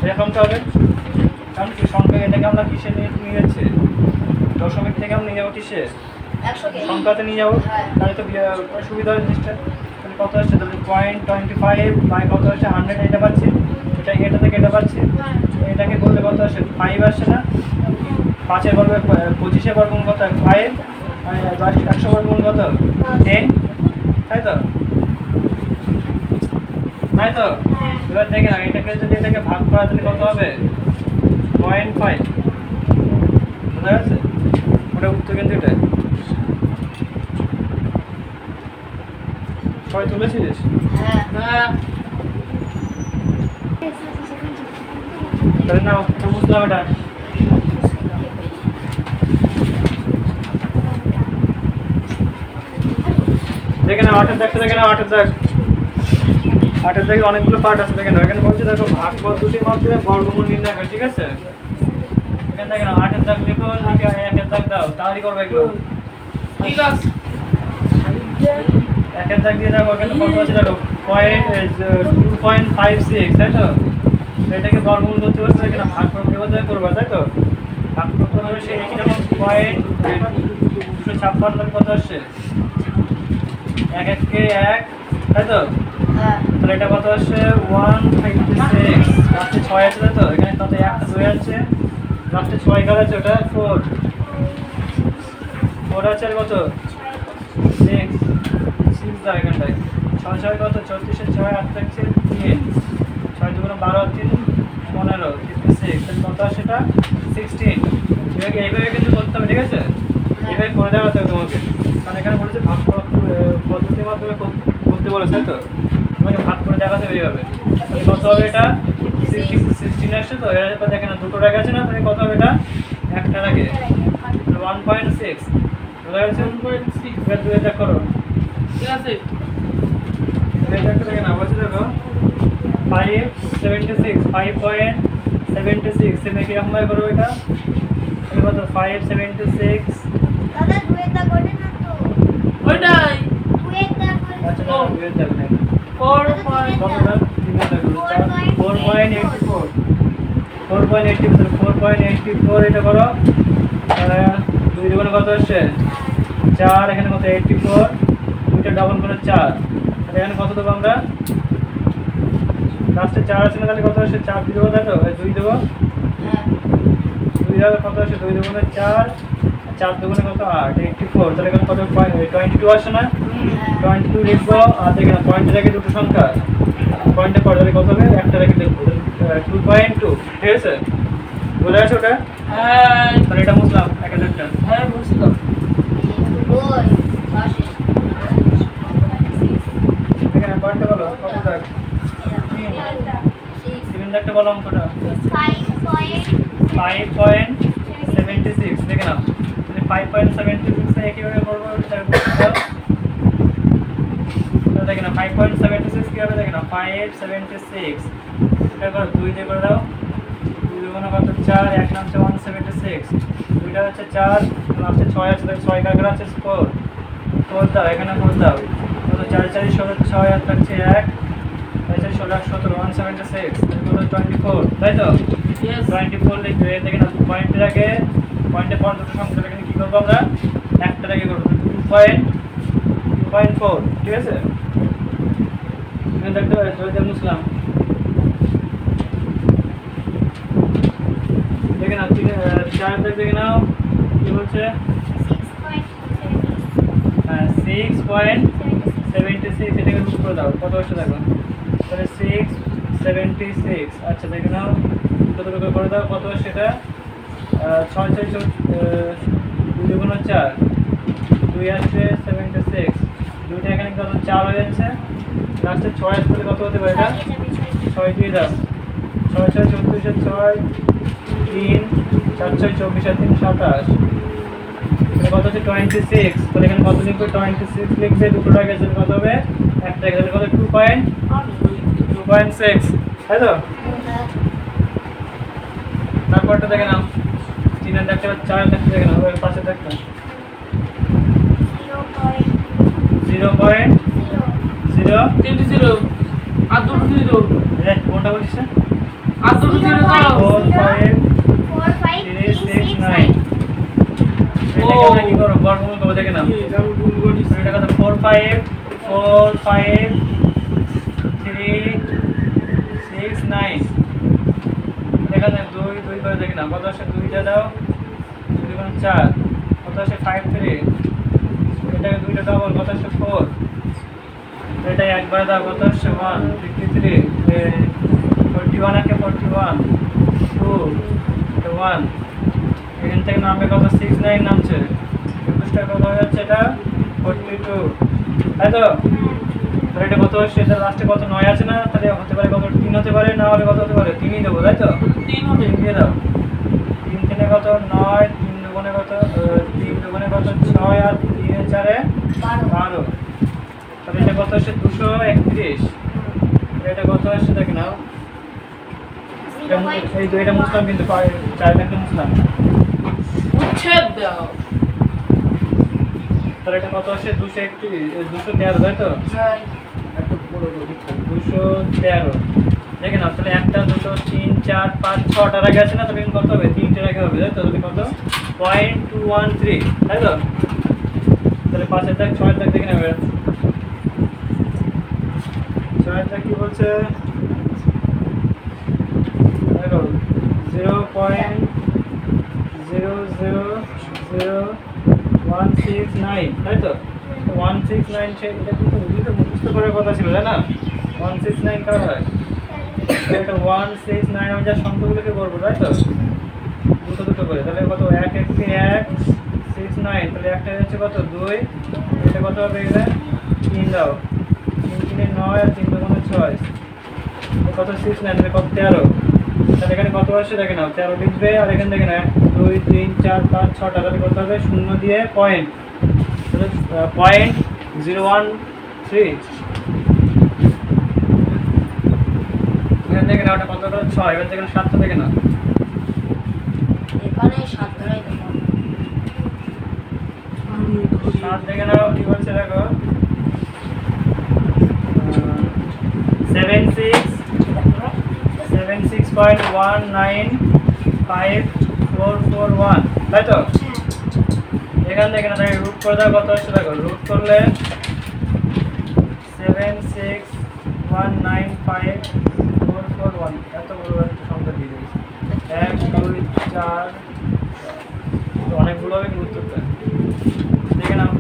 এরকম তো হবে, কারণ কি সংখ্যা, এটাকে আমরা কিসে নিয়ে যাচ্ছি, দশমিক থেকে আমরা নিয়ে যাবো কিসে, সংখ্যাতে নিয়ে যাবো, তাহলে তো সুবিধা হয় জিনিসটা। তাহলে কত আসছে, তাহলে 0.25 বাই কত আসছে 100, এটা পাচ্ছি, এটা থেকে এটা পাচ্ছি, এটাকে বললে কত আসে 5 আসছে না, 5-এর বর্গ 25-এর বর্গমূল কত 5, আর 100 বর্গমূল কত 10, তাই তো তাই তো? হ্যাঁ। এবার দেখে না এটাকে যদি এটাকে ভাগ করা তাহলে কত হবে? 0.5 বুঝা গেছে? ওটা উত্তর কিন্তু এটা সবাই তুলেছিলিস? হ্যাঁ। হ্যাঁ তাহলে নাও এটা বুঝলাম এটা দেখে না 8 দেখতে দেখে না 8 দেখ 8 দেখে অনেকগুলো পার্ট আছে দেখে না এখানে বলছে দেখো ভাগ পদ্ধতির মাধ্যমে বর্গমূল নির্ণয় করে ঠিক আছে এখানে দেখে না 8 দাগ লিখো নাকি 1 দাগ দাও তাহলে করবে এগুলো ঠিক আছে 1 দাগ দিয়ে দাও এখানে কত আছে দেখো 2.56 তাই তো এটাকে বর্গমূল করতে হবে এখানে ভাগ করতে করবে তাই তো ভাগ করতে হবে সেই একই রকম 256 কত আসছে 1 কে 1 তাই তো হ্যাঁ। তাহলে এটা কত আসছে 156 লাস্টে 6 আছে তাই তো এখানে কত একটা 2 আছে লাস্টে 6 কার আছে ওটা 4 আছে আর কত 6 দাও এখানটায় 6 6 কত 34 এর 6 8 থাকছে 3 6 দুগুণ 12 3 15 56 তাহলে কত আসে এটা 16 এইভাবে কিন্তু করতে হবে ঠিক আছে এইভাবে করে দেওয়া হবে তোমাকে কারণ এখানে বলেছে ভাগ পদ্ধতির মাধ্যমে করতে বলেছে তাই তো তোমাকে ভাগ করে দেখাতে এইভাবে কত হবে এটা 16 আসছে তো এর পর দেখেন দুটো রেখে আছে না তাহলে কত হবে এটা একটা রেখে 1.6 বুঝা গেছে 1.6 এবার দুই দেখ করো ঠিক আছে দেখেন আবার দেখো 576 5.76 সেটা কি রকম ভাবে করবো এটা কত 576 দাদা দুয়েরটা করে না তো ওইটাই দুয়েরটা করে আচ্ছা না দুই দেখ না 4.5 কতটা 4.84 4.84 এটা করো 2 দুগুণ কত আসছে 4 এখানে কত 84 দুইটা ডাবল করে 4 এখানে কত দেবো আমরা লাস্টে 4 আছে না তাহলে কত আসছে 4 দিয়ে দেবো তাই তো 2 দেবো হ্যাঁ 2 দেওয়ার কত আসছে 2 দুগুণে 4 4 দুগুণে কত 8 84 তাহলে এখানে কত 22 আসছে না 22 লিখবো আর দেখেন পয়েন্টে রেখে দুটো সংখ্যা পয়েন্টে পরে তাহলে কত হবে একটা রেখে লিখবো 2.2 ঠিক আছে বোঝা গেছে ওটা হ্যাঁ তাহলে এটা বুঝলাম একটা হ্যাঁ বুঝলাম ওই পাশে এখানে পয়েন্টটা বলো কত দাগ 3 দাগটা বলো অঙ্কটা 5.76 দেখে নাও তাহলে 5.76 একইভাবে করবো দেখে না 5.76 কি হবে দেখে না 576 এটা করো 2 দিয়ে করে দাও 2 দুগুণ কত 4 এক নামছে 176 দুইটা হচ্ছে 4 লাস্টে 6 আছে তাহলে 6 কার আছে 4 দাও এখানে 4 দাও কত 4 4 16 6 আর থাকছে 1 4 16 17 176 তাহলে 24 তাই তো ইয়েস 24 লিখবে দেখে না পয়েন্টের আগে পয়েন্টে পর দুটো সংখ্যা এখানে কি করবো আমরা একটা আগে করবো 2.4 ঠিক আছে এখানে দেখতে পাচ্ছ ওই যে মুসলাম দেখে নাও 4 দেখে নাও কি বলছে 6.76 এটাকে রুট করে দাও কত হচ্ছে দেখো তাহলে 676 আচ্ছা দেখে নাও কত করে দাও কত সেটা 6 6 2 দুগুণ 4 2 আসছে 76 দুইটা এখানে কত 4 হয়ে যাচ্ছে লাস্টে 6 আসলে কত হতে পারে এটা 6 দিয়ে দাও 6 6 24 6 3 4 6 24 আর 3 27 কত হচ্ছে 26 তাহলে এখানে কত লিখবে 26 লিখবে দুটো টাকা আছে কত হবে একটা এখানে কত 2.6 তাই তো তারপরটা দেখে নাও 3 এর দেখতে 4 দেখতে দেখে নাও ওই পাশে দেখতে 0.0 20 আর দুটো 0 এই কোনটা বলিস না আর দুটো 0 দাও 4.5 এটাকে আমরা কি করব বর্গমূল করব দেখে নাও এটা কত 4.5 এখানে 2 করে দেখে নাও কত আসে 2টা দাও 2 গুণ 4 কত আসে 5 3 এটাকে 2টা ডাবল কত আসে 4 এটা একবার দাও কত আসছে 153 41 একে 41 2 1 এখান থেকে নামবে কত 69 নামছে 21টা কত হয়ে যাচ্ছে এটা 42 তাই তো তাহলে এটা কত আসছে এটা লাস্টে কত 9 আছে না তাহলে হতে পারে কত 3 হতে পারে না হলে কত হতে পারে 3ই দেবো তাই তো 3 হবে। 3 দিয়ে দাও 3 3 কত 9 3 দুগুণে কত 3 দুগুণে কত 6 আর 3 এর 4 এ 12 তাহলে এটা কত আসছে 231 এটা কত আসছে দেখে নাও এই দুইটা মুসলাম কিন্তু 4 ব্যাংকে মুসলাম উচ্ছেদ দাও। তাহলে এটা কত আসছে 213 তাই তো হ্যাঁ। একটু বড় করে লিখতে হবে, 213 দেখে নাও তাহলে 1 2 3 4 5 6টা আগে আছে না তবে কত হবে 3টা আগে হবে তাই তো তাহলে কত 0.213 তাই তো তাহলে 5 এর দাগ 6 এর দাগ দেখে নেবে 6 এর দাগ কি বলছে দেখো 0.0000169 তাই তো 169 সে এটা কিন্তু মুখস্থ করার কথা ছিল তাই না 169 কার হয় এটা 169 আমি যা সংখ্যাগুলোকে করবো তাই তো দুটো করে তাহলে কত 1 1 1 69 তাহলে একটা হচ্ছে কত 2 এটা কত হবে এখানে 3 দাও 3 3 9 আর 3 2 6 কত 69 তাহলে কত 13 তাহলে এখানে কত আসছে দেখে নাও 13 লিখবে আর এখানে দেখে নাও 1 2 3 4 5 6টা তাহলে কত হবে শূন্য দিয়ে পয়েন্ট তাহলে 0.013 এখান থেকে নাও ওটা কত হলো 6 এখান থেকে 7টা দেখে নাও এখানে 7 ধরাই দেবো 7 দেখে নাও কি বলছে দেখো 76.19541 তাই তো এখান থেকে না তাই রুট করে দাও কত আসছে দেখো রুট করলে 76195441 এত বড় একটা সংখ্যা দিয়ে দিয়েছে 1 2 4 অনেকগুলো হবে গুরুত্ব দেখে নাও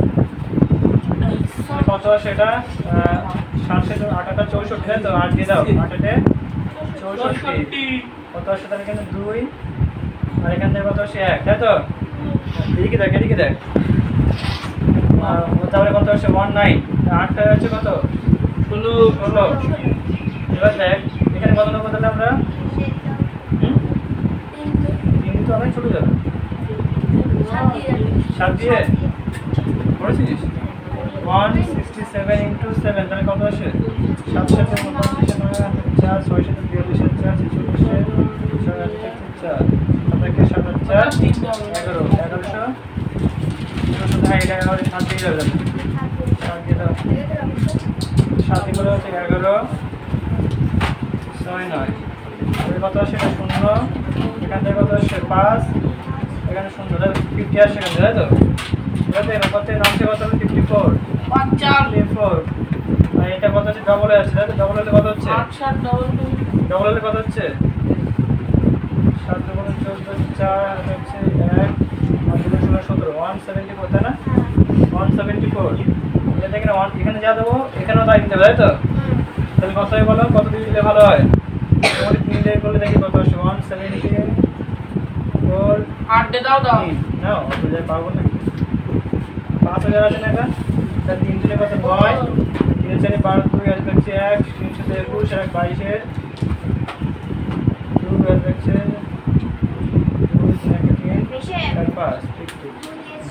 কত আসে এটা 7 8টা 64 তাই তো 8 দিয়ে দাও 8 64 কত আসে তাহলে এখানে 2 আর এখান থেকে কত আসে 1 তাই তো এদিকে দেখ তাহলে কত আসে 19 8টা হচ্ছে কত 16 এবার দেখ এখানে কত নম্বর তাহলে আমরা 3 তো অনেক ছোট যাবে 7 দিয়ে পড়েছিস 167 into 7 তাহলে কত আসে 7 7 4 6 7 42 4 46 4 কত আসে 0 এখান থেকে কত আসে 5 এখানে 0 তাহলে 50 আসে এখানে তাই তো এবার কত নামছে কত 54 আর এটা কত আছে ডবল আছে তাই তো ডবল হলে কত হচ্ছে ডবল হলে কত হচ্ছে 7 2 14 4 হচ্ছে 1 আর 2 16 17 174 তাই না 174 এটা থেকে না এখানে যা দেবো এখানেও তাই দিতে হবে তাই তো তাহলে কত হয় বলো কত দিলে ভালো হয় তোমাদের 3 দিয়ে করলে দেখি কত আসে 174 8 দে দাও না অত যায় পাবো না 5000 আছে না এটা তার 3 দিলে কত 9 3 4 12 2 আর হচ্ছে 1 321 আর 22 এর 2 আর হচ্ছে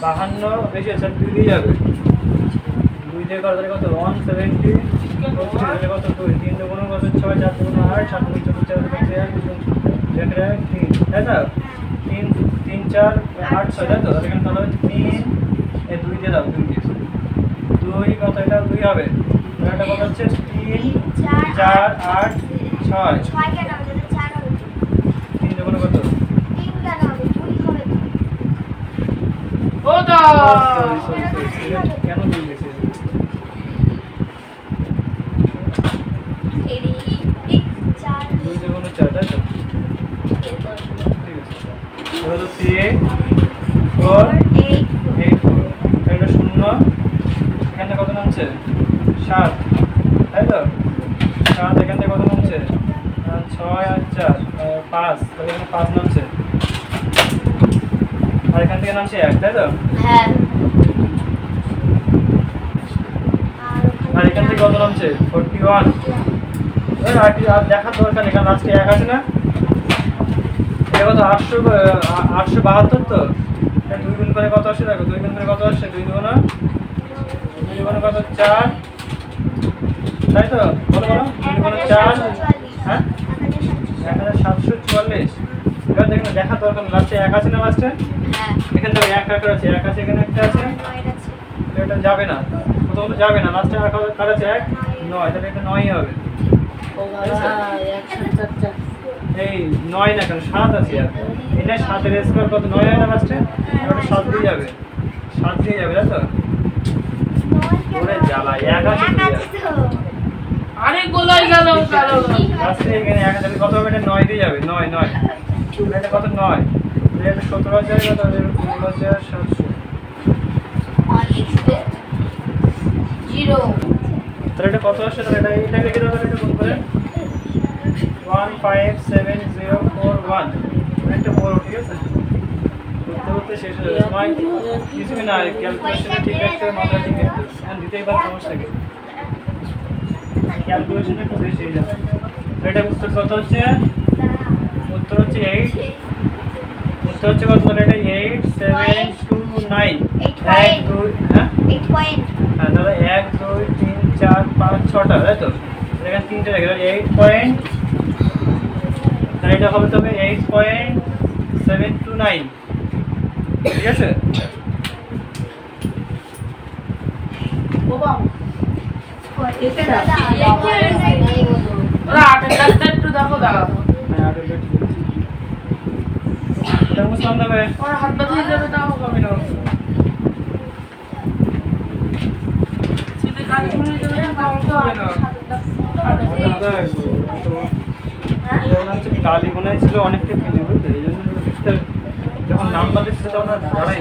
52 বেশি আছে 2 দিয়ে যাবে 2 দিয়ে করলে কত 170 কত 2 3 দুগুণ কত 6 4 দুগুণ 8 7 দুগুণ 14 4 দুগুণ 1 তাই না 3 3 4 8 6 তাই তো এখানে তাহলে 3 এই 2 দিয়ে দাও 2 দিয়ে 2 কত এটা 2 হবে এটা কত হচ্ছে 3 4 8 6 কেন হবে 4 হবে 3 দুগুণ কত 3 কেন হবে 2 হবে ও দাও কেন 2 গেছে এরি 4 2 দুগুণ 4 তাই তো হলো 3 4 8 4 এটা 0 এখানে কত নামছে 7 তাই তো 7 এখান থেকে কত নামছে 6 আর 4 5 তাহলে এখানে 5 নামছে আর এখান থেকে নামছে 1 তাই তো হ্যাঁ আর এখান থেকে কত নামছে 41 আর দেখার দরকার নেই কারণ আজকে 1 আছে না এটা কত 872 তো 2 গুণ করে কত আসে দেখো 2 গুণ করে কত আসছে 2 গুণ কত 4 তাই তো বলো বলো 2 গুণ 4 হ্যাঁ 1744 এবার দেখুন দেখার দরকার লাস্টে 1 আছে না লাস্টে হ্যাঁ এখানে দেখো 1 কার আছে 1 আছে এখানে একটা আছে এটা যাবে না কোথাও তো যাবে না লাস্টে কার আছে 1 9 তাহলে এটা 9ই হবে ও বাবা 144 এই 9 না কেন 7 আছে আর এটা 7 এর স্কয়ার কত 9 হয় না লাস্টে আর ওটা 7 দিয়ে যাবে 7 দিয়ে যাবে তাই তো ওরে জ্বালা 1 আছে তো আরে গোলাই গেল কারণ লাস্টে এখানে 1 আছে কত হবে এটা 9 দিয়ে যাবে 9 এটা কত 9 এটা 17000 কত 16700 জিরো তাহলে এটা কত আসছে তাহলে এটা লিখে দাও তাহলে এটা গুণ করে 157041 একটা বড় ঠিক আছে করতে শেষ হয়ে যাবে সময় কিছু না ক্যালকুলেশনে ঠিক রাখতে মাত্রা ঠিক রাখতে এখন দিতেই পারে সমস্যা কি ক্যালকুলেশনে একটু বেশি হয়ে যাবে এটা উত্তর কত হচ্ছে উত্তর হচ্ছে 8 উত্তর হচ্ছে কত তাহলে এটা 8729 1 2 হ্যাঁ 8 পয়েন্ট হ্যাঁ তাহলে 1 2 3 4 5 6টা তাই তো এখানে 3টা রেখে 8 পয়েন্ট তাহলে এটা হবে তবে 8.729 ঠিক আছে বাবা এটা ওরা আটেরটা একটু দেখো দাও হ্যাঁ আগে বেট এটা বুঝলাম তবে ওর হাত ব্যথা হয়ে যাবে তাও হবে না সিধে কাজ করে যাবে তাও হবে না কালি মনে ছিল অনেকটা কিনে বুঝতে এই জন্য যখন নাম্বার দিচ্ছে তখন আর দাঁড়াই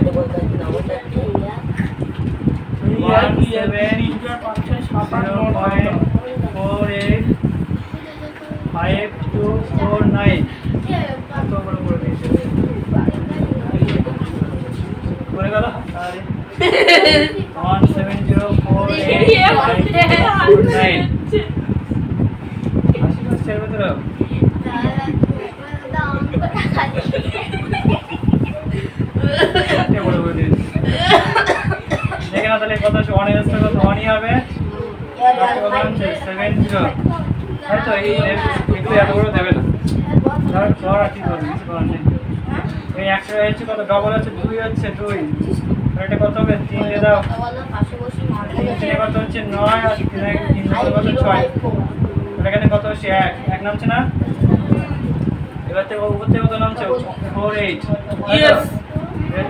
17485249 কত বড় করে দিয়েছে করে গেল আরে 170489 ছেড়ে দিল বড় করে দিয়েছে দেখে না তাহলে কত আছে 1 এর স্কয়ার কত 1ই হবে কত হচ্ছে 70 তাই তো এই এগুলো এত বড় দেবে না ধর ধর আর কি করবে কিছু করার নেই এই 100 হচ্ছে কত ডবল আছে 2 হচ্ছে 2 আর এটা কত হবে 3 দিয়ে দাও 3 কত হচ্ছে 9 আর 3 কত 6 এখানে কত হচ্ছে 1 নামছে না এবার থেকে উপর থেকে কত নামছে 48 ইয়েস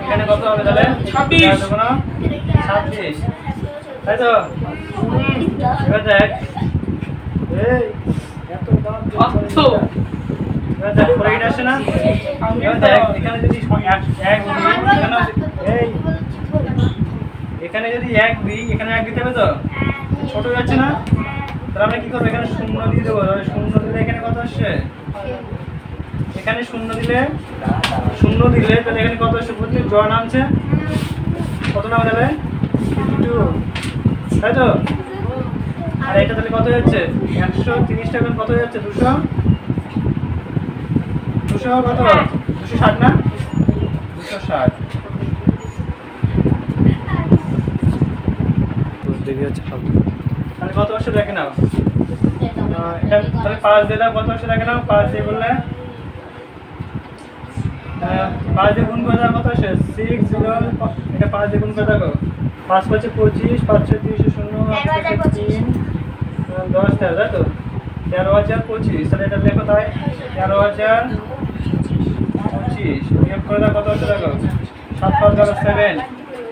এখানে কত হবে তাহলে 26 দেবো না 26 তাই তো এবার দেখ এই এত দাম অর্থ এবার দেখ 48 আসে না এবার দেখ এখানে যদি 1 এখানে যদি 1 দিই এখানে 1 দিতে হবে তো ছোট যাচ্ছে না তাহলে আমরা কি করব এখানে 0 দিয়ে দেবো 0 দিলে এখানে কত আসছে এখানে 0 দিলে তাহলে এখানে কত আসছে বুঝতে জয় নামছে কত নাম যাবে 52 তাই তো আর এটা তাহলে কত হচ্ছে 130 টাকা কত হচ্ছে 200 কত 260 না 260 দেখি হচ্ছে তাহলে কত আসছে দেখে নাও এটা তাহলে 5 দিয়ে দাও কত আসছে দেখে নাও 5 দিয়ে বললে 5 দিয়ে গুণ করে দাও কত আসে 60 এটা 5 দিয়ে গুণ করে দাও 5 5 25 5 6 30 0 10 তাই তো 13025 তাহলে এটা লেখো তাই 13025 বিয়োগ করে দাও কত আসছে দেখো 7 5 7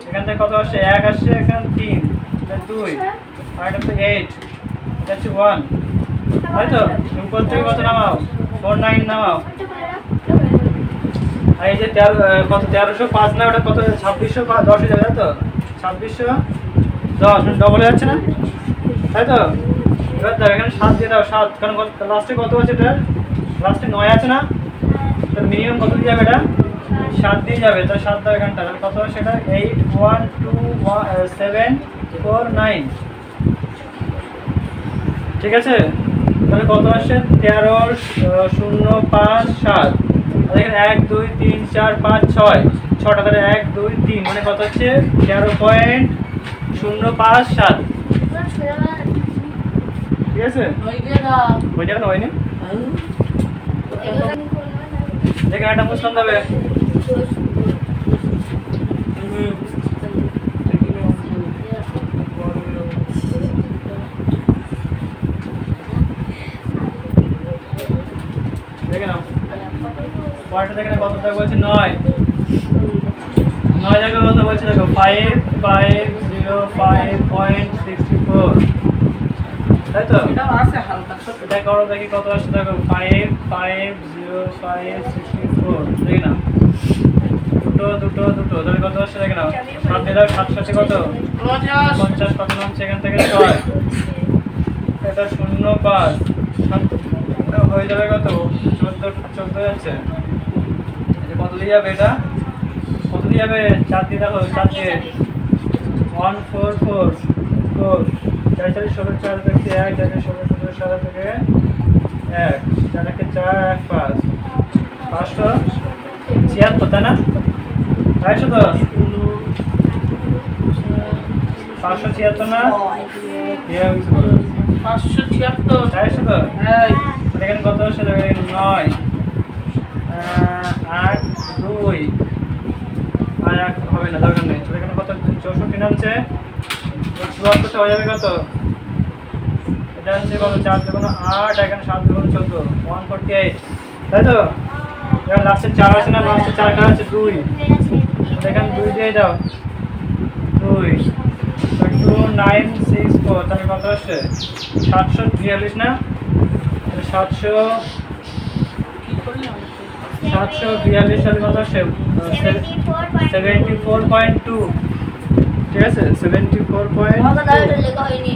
এখান থেকে কত আসছে 1 আসছে এখানে 3 এটা 2 আর এটা 8 এটা হচ্ছে 1 তাই তো উপর থেকে কত নামাও 49 নামাও আর এই যে 13 কত 1305 না ওটা কত 2610 হয়ে যাবে তো 2610 ডবল হয়ে যাচ্ছে না তাই তো এবার দাও এখানে 7 দিয়ে দাও 7, কারণ লাস্টে কত আছে এটা? লাস্টে 9 আছে না? তার মিনিমাম কত দিয়ে যাবে এটা? 7 দিয়ে যাবে। তাহলে 7 দাও এখানটা, তাহলে কত আসে এটা? 8 1 2 7 4 9। ঠিক আছে, তাহলে কত আসে? 13 0 5 7। দেখেন 1 2 3 4 5 6, 6টা, তাহলে 1 2 3 মানে কত হচ্ছে? 13.057। ঠিক আছে, হয়ে গেল ওই জায়গা না হয়নি। দেখেন একটা বুঝতাম তবে দেখে নাও পরেরটা দেখে নাও, কত টাকা বলছে? 9 জায়গায় কত বলছে দেখো? 5505.64, তাই তো? এটা আছে হালকা ছোট এটা করো দেখি কত আসছে দেখো? 5505.64। দেখে নাও, দুটো তাহলে কত আসছে দেখে নাও? 7 দিয়ে দাও, 7 সাথে কত? 50। কত নামছে এখান থেকে? 6। এটা 0 5 এটা হয়ে যাবে কত? 14 যাচ্ছে। এটা কত দিয়ে যাবে? এটা কত দিয়ে যাবে? 4 দিয়ে দেখো, 4 দিয়ে 1 4 4 4 4 4 16 4 থেকে 1 4 16 17 7 থেকে 1 4 থেকে 4 1 5 576, তাই না? 500 তো 576 না? 576 400 তো? এই এখানে কত আসছে দেখো? 9 8 2 আর 1 হবে না, দরকার নেই। এখানে কত? 64 নামছে। 74 হয়ে যাবে কত? এটা হচ্ছে কত? 4 দুগুণ 8, এখানে 7 দুগুণ 14, 148, তাই তো? এবার লাস্টে 4 আছে না? লাস্টে 4 কার আছে? 2। এখানে 2 দিয়ে দাও, 2 2964, তাহলে কত আসছে? 742 না? 742 সালে কত আসছে? 74.2। ঠিক আছে, 74. লেখা হয়নি।